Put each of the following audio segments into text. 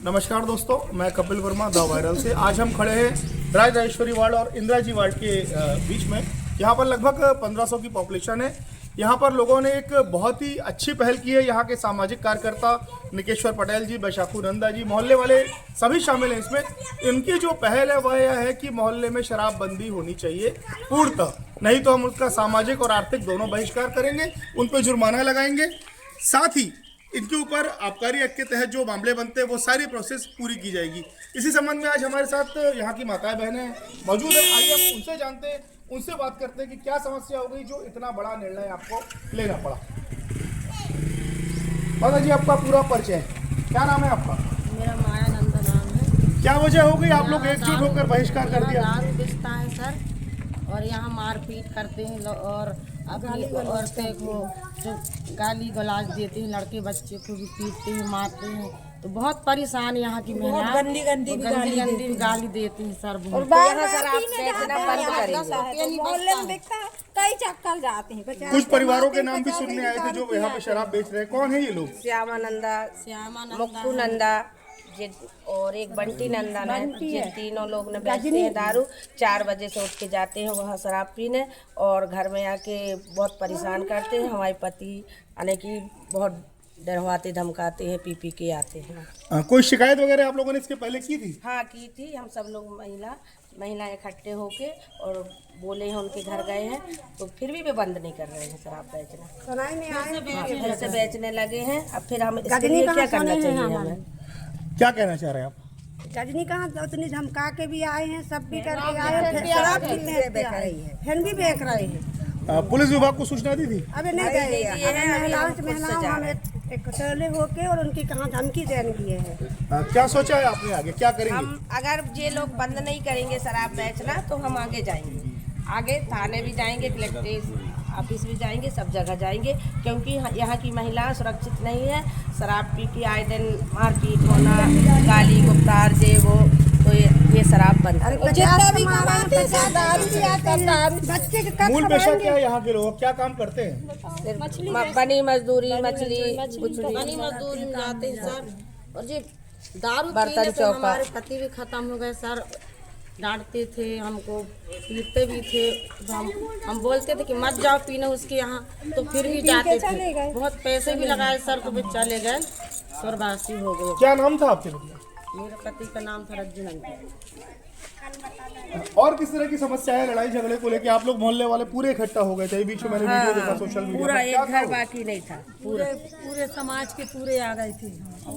नमस्कार दोस्तों, मैं कपिल वर्मा द वायरल से। आज हम खड़े हैं राजेश्वरी वार्ड और इंदिरा जी वार्ड के बीच में। यहाँ पर लगभग 1500 की पॉपुलेशन है। यहाँ पर लोगों ने एक बहुत ही अच्छी पहल की है। यहाँ के सामाजिक कार्यकर्ता निकेश्वर पटेल जी, बैशाखू नंदा जी, मोहल्ले वाले सभी शामिल हैं इसमें। इनकी जो पहल है वह यह है कि मोहल्ले में शराबबंदी होनी चाहिए पूर्णतः, नहीं तो हम उसका सामाजिक और आर्थिक दोनों बहिष्कार करेंगे, उन पर जुर्माना लगाएंगे। साथ ही इनके ऊपर आबकारी एक्ट के तहत जो मामले बनते हैं वो सारी प्रोसेस पूरी की जाएगी। इसी संबंध में आज हमारे साथ यहाँ की माताएं बहनें मौजूद है। आइए आप उनसे जानते हैं, उनसे बात करते हैं कि क्या समस्या हो गई जो इतना बड़ा निर्णय आपको लेना पड़ा। माता जी, आपका पूरा परिचय, क्या नाम है आपका? मेरा माया नंदा नाम है। क्या वजह हो गई आप लोग एकजुट होकर बहिष्कार कर दिया? दारू बेचता है सर, और यहाँ मारपीट करते हैं और अपनी औरतें को जो गाली गलौज देते हैं, लड़के बच्चे को भी पीटते हैं, मारते हैं। तो बहुत परेशान यहाँ की महिला, गंदी गाली देती हैं सर। और यहाँ शराब बेचना बंद करेंगे। मोहल्ले में देखता है कई चक्कर जाते हैं। कुछ परिवारों के नाम भी सुनने आए थे जो यहाँ पे शराब बेच रहे हैं। कौन है ये लोग? श्यामानंदा, मुक्कू नंदा और एक बंटी नंदन है। ये तीनों लोग ने बेचते हैं दारू। 4 बजे से उठ के जाते हैं वहाँ शराब पीने और घर में आके बहुत परेशान करते हैं। हमारे पति यानी कि बहुत डरवाते धमकाते हैं, पी के आते हैं। कोई शिकायत वगैरह आप लोगों ने इसके पहले की थी? हाँ की थी। हम सब लोग महिलाएं इकट्ठे होके और बोले हैं, उनके घर गए हैं तो फिर भी वे बंद नहीं कर रहे हैं शराब बेचना। फिर से बेचने लगे हैं। अब फिर हम इसके लिए क्या करना चाहिए हमें? क्या कहना चाह रहे हैं आप? रजनी कहाँ उतनी धमका के भी आए हैं, सब भी करके आए हैं, शराब भी बेच रहे हैं। पुलिस विभाग को सूचना दी थी? अबे नहीं गए। महिलाओं हम एक टोले होके और उनकी कहाँ धमकी देने दिए हैं। क्या सोचा है आपने, आगे क्या करेंगे? हम अगर ये लोग बंद नहीं करेंगे शराब बेचना तो हम आगे जाएंगे। आगे थाने भी जाएंगे, कलेक्टर ऑफिस भी जाएंगे, सब जगह जाएंगे, क्योंकि यहाँ की महिला सुरक्षित नहीं है। शराब पी के आए दिन मारपीट होना, गाली गुफ्तार जे वो, तो ये शराब बंद। मूल पेशा क्या है यहाँ के लोग, क्या काम करते हैं? बनी मजदूरी, मछली बनी मजदूरी में जाते हैं सर। और ये दारू बर्तन पीने से चौका। हमारे पति भी खत्म हो गए सर। डांटते थे हमको, पीटते भी थे। तो हम बोलते थे कि मत जाओ पीने उसके यहाँ, तो फिर भी जाते थे। बहुत पैसे भी लगाए सर, तो फिर चले गए, स्वर्गवासी हो गए। क्या नाम था आपके? मेरे पति का नाम था रज्जू नंदी। और किस तरह की समस्या है लड़ाई झगड़े को लेके? आप लोग मोहल्ले वाले पूरे इकट्ठा हो गए थे, बीच में मैंने वीडियो देखा सोशल मीडिया पूरा पर। एक घर बाकी नहीं था। पूरे समाज के पूरे आ गए थे।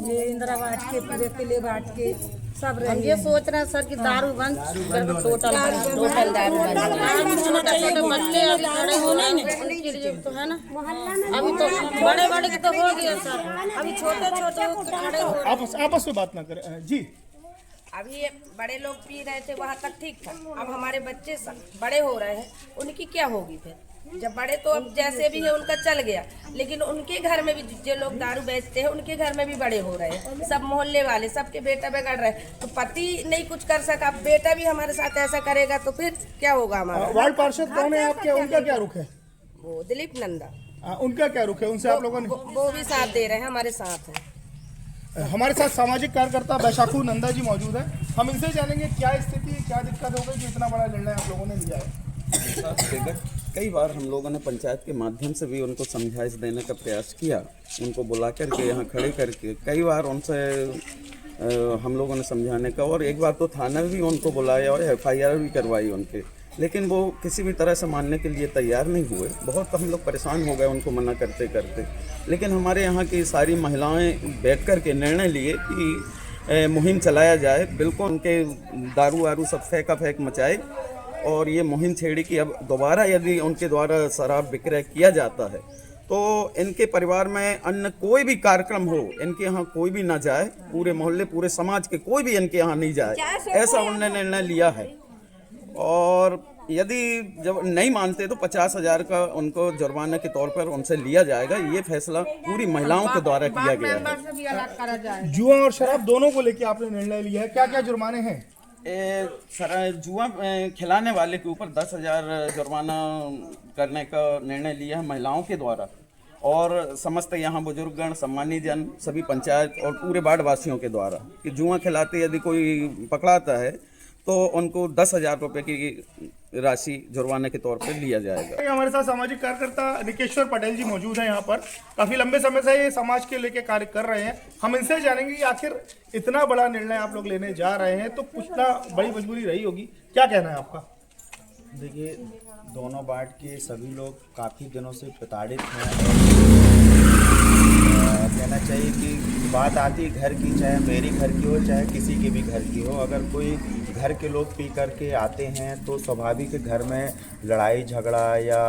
ये इंदिरा वार्ड के पूरे किले वार्ड के सब हम ये सोच रहे हैं सर कि दारू बंद, टोटल दारू छोटे बच्चे अभी खड़े हो नहीं तो है ना। अभी तो बड़े बड़े के तो हो गए सर, अभी छोटे खड़े हो। आपस में बात ना करें जी। अभी ये बड़े लोग पी रहे थे वहाँ तक ठीक था। अब हमारे बच्चे बड़े हो रहे हैं, उनकी क्या होगी फिर? जब बड़े तो अब जैसे भी है उनका चल गया, लेकिन उनके घर में भी जो लोग दारू बेचते हैं उनके घर में भी बड़े हो रहे हैं। सब मोहल्ले वाले, सबके बेटा बिगड़ रहे हैं। तो पति नहीं कुछ कर सका, बेटा भी हमारे साथ ऐसा करेगा तो फिर क्या होगा हमारा? वार्ड पार्षद कौन है आपके, उनका क्या रुख है? वो दिलीप नंदा। उनका क्या रुख है? उनसे आप लोगों ने? वो भी साथ दे रहे हैं, हमारे साथ है। हमारे साथ सामाजिक कार्यकर्ता बैशाखू नंदा जी मौजूद है। हम इनसे जानेंगे क्या स्थिति, क्या दिक्कत हो गई जो इतना बड़ा निर्णय आप लोगों ने लिया है। कई बार हम लोगों ने पंचायत के माध्यम से भी उनको समझाइश देने का प्रयास किया, उनको बुला करके यहाँ खड़े करके कई बार उनसे हम लोगों ने समझाने का, और एक बार तो थाना भी उनको बुलाया और FIR भी करवाई उनके, लेकिन वो किसी भी तरह से मानने के लिए तैयार नहीं हुए। बहुत हम लोग परेशान हो गए उनको मना करते करते। लेकिन हमारे यहाँ की सारी महिलाएं बैठ कर के निर्णय लिए कि मुहिम चलाया जाए। बिल्कुल उनके दारू वारू सब फेंका फेंक मचाए और ये मुहिम छेड़ी कि अब दोबारा यदि उनके द्वारा शराब विक्रय किया जाता है तो इनके परिवार में अन्य कोई भी कार्यक्रम हो, इनके यहाँ कोई भी ना जाए, पूरे मोहल्ले पूरे समाज के कोई भी इनके यहाँ नहीं जाए, ऐसा उन्होंने निर्णय लिया है। और यदि जब नहीं मानते तो 50,000 का उनको जुर्माने के तौर पर उनसे लिया जाएगा। ये फैसला पूरी महिलाओं के द्वारा किया गया है। जुआ और शराब दोनों को लेकर आपने निर्णय लिया है, क्या क्या जुर्माने हैं? जुआ खिलाने वाले के ऊपर 10,000 जुर्माना करने का निर्णय लिया है महिलाओं के द्वारा, और समस्त यहाँ बुजुर्गगण सम्मानी जन सभी पंचायत और पूरे वार्ड वासियों के द्वारा कि जुआ खिलाते यदि कोई पकड़ाता है तो उनको 10,000 रुपये की राशि जुर्माने के तौर पर लिया जाएगा। हमारे साथ सामाजिक कार्यकर्ता निकेश्वर पटेल जी मौजूद हैं। यहाँ पर काफी लंबे समय से ये समाज के लेके कार्य कर रहे हैं। हम इनसे जानेंगे कि आखिर इतना बड़ा निर्णय आप लोग लेने जा रहे हैं तो कुछ ना बड़ी मजबूरी रही होगी, क्या कहना है आपका? देखिए, दोनों वार्ड के सभी लोग काफ़ी दिनों से प्रताड़ित हैं। कहना चाहिए कि बात आती घर की, चाहे मेरी घर की हो चाहे किसी के भी घर की हो, अगर कोई घर के लोग पी करके आते हैं तो स्वाभाविक घर में लड़ाई झगड़ा या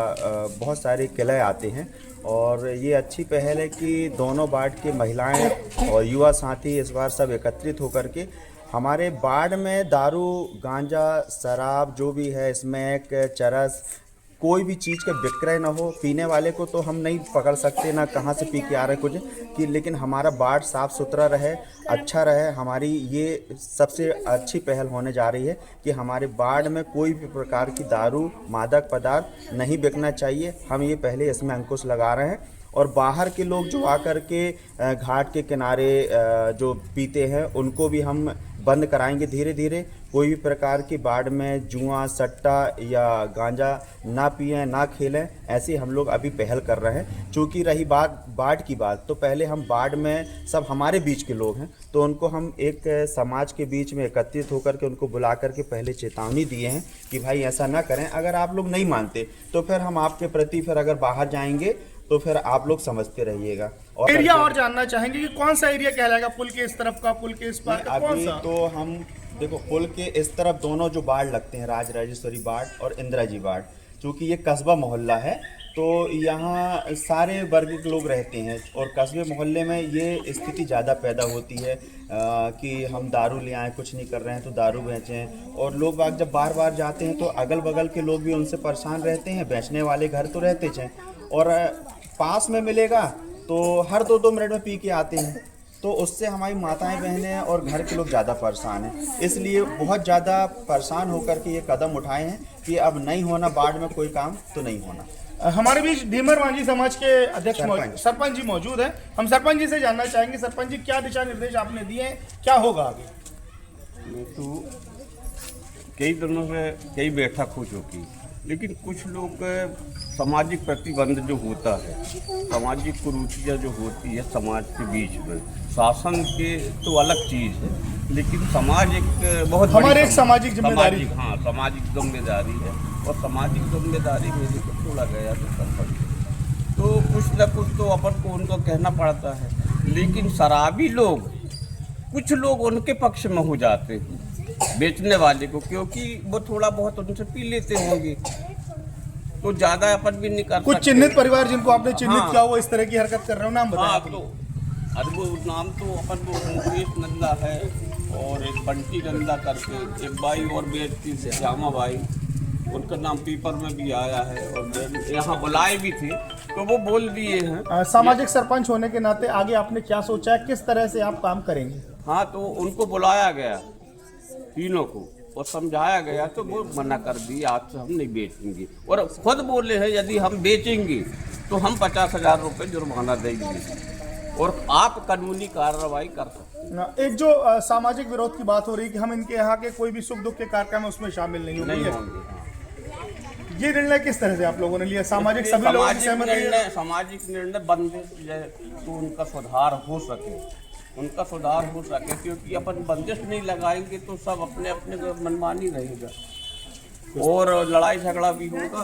बहुत सारे किले आते हैं। और ये अच्छी पहल है कि दोनों वार्ड के महिलाएं और युवा साथी इस बार सब एकत्रित होकर के हमारे वार्ड में दारू, गांजा, शराब जो भी है, स्मैक, चरस, कोई भी चीज़ का विक्रय ना हो। पीने वाले को तो हम नहीं पकड़ सकते, ना कहाँ से पी के आ रहे कुछ कि, लेकिन हमारा वार्ड साफ़ सुथरा रहे, अच्छा रहे। हमारी ये सबसे अच्छी पहल होने जा रही है कि हमारे वार्ड में कोई भी प्रकार की दारू, मादक पदार्थ नहीं बिकना चाहिए। हम ये पहले इसमें अंकुश लगा रहे हैं। और बाहर के लोग जो आकर के घाट के किनारे जो पीते हैं उनको भी हम बंद कराएंगे धीरे धीरे। कोई भी प्रकार की वार्ड में जुआ, सट्टा या गांजा ना पिएं, ना खेलें, ऐसी हम लोग अभी पहल कर रहे हैं। चूँकि रही बात वार्ड की बात, तो पहले हम वार्ड में सब हमारे बीच के लोग हैं तो उनको हम एक समाज के बीच में एकत्रित होकर के उनको बुला करके पहले चेतावनी दिए हैं कि भाई ऐसा ना करें। अगर आप लोग नहीं मानते तो फिर हम आपके प्रति फिर अगर बाहर जाएंगे तो फिर आप लोग समझते रहिएगा। और एरिया और जानना चाहेंगे कि कौन सा एरिया कहलाएगा? पुल के इस तरफ का, पुल के इस पार का, कौन अभी सा? तो हम देखो, पुल के इस तरफ दोनों जो वार्ड लगते हैं, राज राजेश्वरी वार्ड और इंदिरा जी वार्ड, चूँकि ये कस्बा मोहल्ला है तो यहाँ सारे वर्ग के लोग रहते हैं। और कस्बे मोहल्ले में ये स्थिति ज़्यादा पैदा होती है कि हम दारू ले आए, कुछ नहीं कर रहे हैं तो दारू बेचें। और लोग बाग जब बार बार जाते हैं तो अगल बगल के लोग भी उनसे परेशान रहते हैं। बेचने वाले घर तो रहते हैं और पास में मिलेगा तो हर 2-2 मिनट में पी के आते हैं, तो उससे हमारी माताएं, बहनें और घर के लोग ज़्यादा परेशान हैं। इसलिए बहुत ज़्यादा परेशान होकर के ये कदम उठाए हैं कि अब नहीं होना, वार्ड में कोई काम तो नहीं होना। हमारे बीच ढीमर मांझी समाज के अध्यक्ष सरपंच जी मौजूद हैं। हम सरपंच जी से जानना चाहेंगे, सरपंच जी क्या दिशा निर्देश आपने दिए हैं, क्या होगा आगे? मैं तो कई दिनों से कई बैठक हो चुकी, लेकिन कुछ लोग सामाजिक प्रतिबंध जो होता है, सामाजिक कुरीतियाँ जो होती है समाज के बीच में, शासन के तो अलग चीज़ है, लेकिन समाज एक बहुत हमारे एक सामाजिक जिम्मेदारी, हाँ सामाजिक जिम्मेदारी है। और सामाजिक जिम्मेदारी मेरे को छोड़ा गया तो कुछ न कुछ तो अपन को उनको कहना पड़ता है। लेकिन शराबी लोग, कुछ लोग उनके पक्ष में हो जाते हैं बेचने वाले को, क्योंकि वो थोड़ा बहुत उनसे पी लेते होंगे तो ज़्यादा अपन भी नहीं कर सकते। कुछ चिन्हित परिवार जिनको आपने चिन्हित किया वो इस तरह की हरकत कर रहे हो, नाम बताया? तो अरे वो नाम तो अपन को मुकेश नंदा है और एक बंटी नंदा करके एक भाई और बेचती से श्यामा भाई, उनका नाम पेपर में भी आया है और यहाँ बुलाए भी थे तो वो बोल दिए हैं। सामाजिक सरपंच होने के नाते आगे आपने क्या सोचा है, किस तरह से आप काम करेंगे? हाँ, तो उनको बुलाया गया तीनों को और समझाया गया तो वो मना कर दी, आज से हम नहीं बेचेंगे। और खुद बोले हैं यदि हम बेचेंगे तो हम 50,000 रुपये जुर्माना देंगे और आप कानूनी कार्रवाई कर सकते। एक जो सामाजिक विरोध की बात हो रही है कि हम इनके यहाँ के कोई भी सुख दुख के कार्यक्रम में उसमें शामिल नहीं होंगे, ये निर्णय किस तरह से आप लोगों ने लिया? सामाजिक सभी लोगों की सहमति है? सामाजिक निर्णय बंदिश तो उनका सुधार हो सके, क्योंकि अपन बंदिश नहीं लगाएंगे तो सब अपने अपने मनमानी रहेगा और लड़ाई झगड़ा भी होगा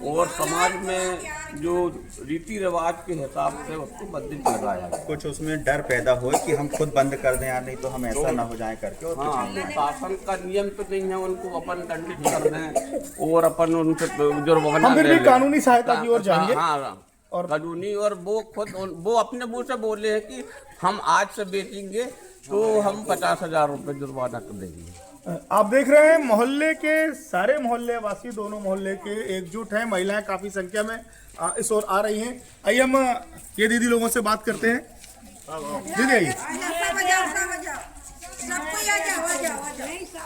और समाज में जो रीति रिवाज के हिसाब से उसको बंदिश लगाया है। कुछ उसमें डर पैदा हो कि हम खुद बंद कर दें यार, नहीं तो हम ऐसा ना हो जाए करके। और हाँ, शासन का नियम तो नहीं है उनको अपन दंडित कर दें और अपन उनसे जुर्माना हम फिर भी कानूनी सहायता की ओर जाएंगे। हाँ, और कानूनी, और वो खुद वो अपने मुंह से बोले हैं कि हम आज से बेचेंगे तो हम 50,000 रुपये जुर्माना देंगे। आप देख रहे हैं मोहल्ले के सारे मोहल्ले वासी, दोनों मोहल्ले के एकजुट हैं। महिलाएं काफी संख्या में इस ओर आ रही हैं। आइए हम ये दीदी लोगों से बात करते हैं। दीदी आइए,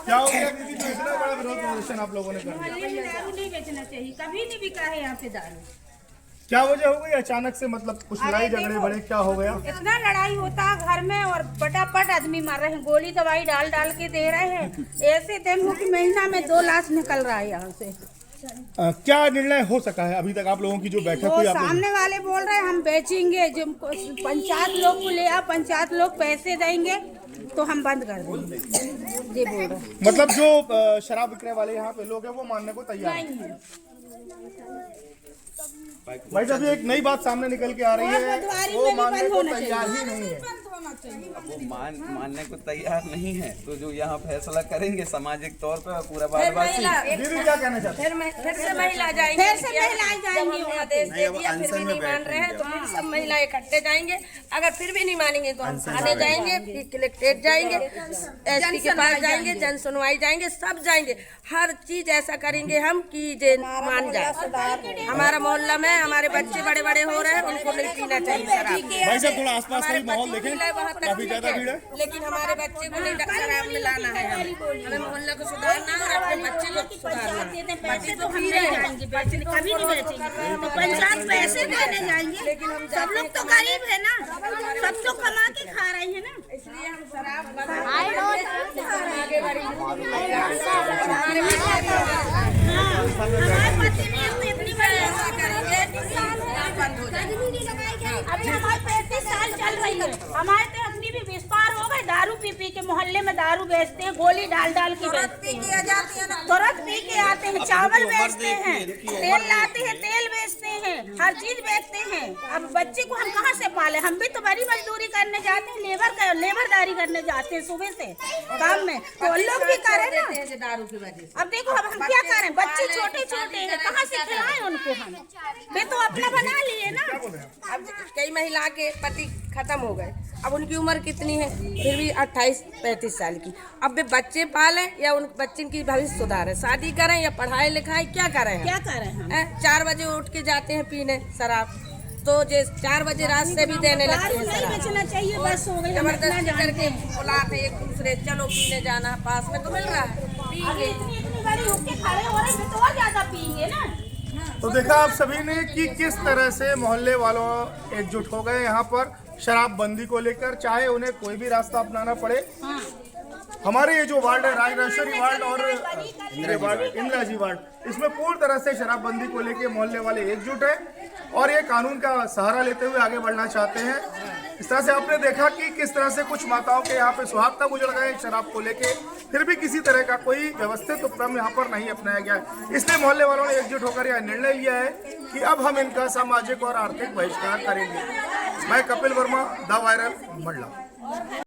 क्या हो गया दीदी, तो इतना बड़ा विरोध प्रदर्शन आप लोगों ने कर दिया? दारू नहीं बेचना चाहिए, कभी नहीं बिका है यहाँ पे दारू। क्या वजह हो गई अचानक से, मतलब कुछ लड़ाई झगड़े बड़े, क्या हो गया? इतना लड़ाई होता है घर में और फटाफट आदमी मार रहे हैं, गोली दवाई डाल डाल के दे रहे हैं। ऐसे दिन हो कि महीना में 2 लाश निकल रहा है यहाँ से। क्या निर्णय हो सका है अभी तक आप लोगों की जो बैठक वो हुई? आप लोगों सामने वाले बोल रहे हैं हम बेचेंगे, जब पंचायत लोग को ले आ, पंचायत लोग पैसे देंगे तो हम बंद कर देंगे, ये बोल रहे हैं। मतलब जो शराब विक्रय वाले यहाँ पे लोग हैं वो मानने को तैयार नहीं हैं। है। भाई साहब एक नई बात सामने निकल के आ रही है, बुधवारी वो में भी मानने बंद को होना तैयार चाहिए। ही नहीं है। अब वो मानने को तैयार नहीं है, तो जो यहाँ फैसला करेंगे सामाजिक तौर पर पूरा फिर भारतवासी। महिला दीदी क्या कहना चाहते हैं? फिर से महिला जाएंगे, फिर से महिलाएं जाएंगी जब हमने वहाँ आदेश दे दिया फिर भी नहीं मान रहे हैं तो फिर सब महिलाएं इकट्ठे जाएंगे। अगर फिर भी नहीं मानेंगे तो हम थाने जाएंगे, फिर कलेक्ट्रेट जाएंगे, एसपी के पास जाएंगे, जन सुनवाई जाएंगे, सब जाएंगे। हर चीज ऐसा करेंगे हम कि जे मान जाए। हमारा मोहल्ला में हमारे बच्चे बड़े बड़े हो रहे हैं, उनको नहीं पीना चाहिए शराब। भाई साहब थोड़ा आसपास का भी माहौल देखें, वहाँ तक काफी ठीक ज्यादा भीड़ है। लेकिन हमारे बच्चे को नहीं शराब में लाना है। हमें मोहल्ला को सुधारना है और अपने बच्चे को सुधारना है। बच्चे तो पी रहे हैं, बच्चे कभी नहीं बेचेंगे तो पंचायत पैसे देने जाएंगे। लेकिन हम सब लोग तो गरीब है ना, सब तो कमा के खा रहे हैं ना, इसलिए हम शराब आगे बढ़ेंगे। बंद हो जाएगा। अभी हमारे 35 साल चल रही है, हमारे तो अपनी भी विस्तार हो गए। दारू पी पी के मोहल्ले में दारू बेचते हैं, गोली डाल डाल के बेचते हैं, तुरंत पी के आते हैं, चावल बेचते हैं, तेल लाते हैं, तेल बेचते हैं, हर चीज बेचते हैं। अब बच्चे को हम कहाँ से पाले? हम भी तो बड़ी मजदूरी करने जाते हैं, लेबरदारी करने जाते हैं सुबह से काम में, तो लोग भी करें ना दारू की वजह से। अब देखो अब हम क्या करें, बच्चे छोटे छोटे हैं, कहाँ से खिलाएं उनको हम? वे तो अपना बना लिए ना। अब कई महिला के पति खत्म हो गए, अब उनकी उम्र कितनी है? फिर भी 28-35 साल की। अब वे बच्चे पालें या उन बच्चे की भविष्य सुधारें, शादी करें या पढ़ाई लिखाई, क्या करें? क्या करें हम? 4 बजे उठ के जाते हैं पीने शराब, तो जे 4 बजे रात से भी देने लगते हैं नहीं शराब। बेचना चाहिए, बस हो गई। जबरदस्ती करके बुलाते एक दूसरे, चलो पीने जाना, पास में तो मिल रहा है, पीएंगे। इतनी बड़ी होके खड़े हो रहे हैं तो और ज्यादा पिएंगे ना। तो देखा आप सभी ने कि किस तरह से मोहल्ले वालों एकजुट हो गए यहाँ पर शराबबंदी को लेकर, चाहे उन्हें कोई भी रास्ता अपनाना पड़े। हमारे ये जो वार्ड है राजराजेश्वरी वार्ड और इंदिराजी वार्ड, इसमें पूर्ण तरह से शराबबंदी को लेकर मोहल्ले वाले एकजुट है और ये कानून का सहारा लेते हुए आगे बढ़ना चाहते हैं। इस तरह से आपने देखा कि किस तरह से कुछ माताओं के यहाँ पे सुहाग तक उजड़ गए शराब को लेके, फिर भी किसी तरह का कोई व्यवस्थित उपक्रम यहाँ पर नहीं अपनाया गया है। इसलिए मोहल्ले वालों ने एकजुट होकर यह निर्णय लिया है कि अब हम इनका सामाजिक और आर्थिक बहिष्कार करेंगे। मैं कपिल वर्मा, द वायरल, मंडला।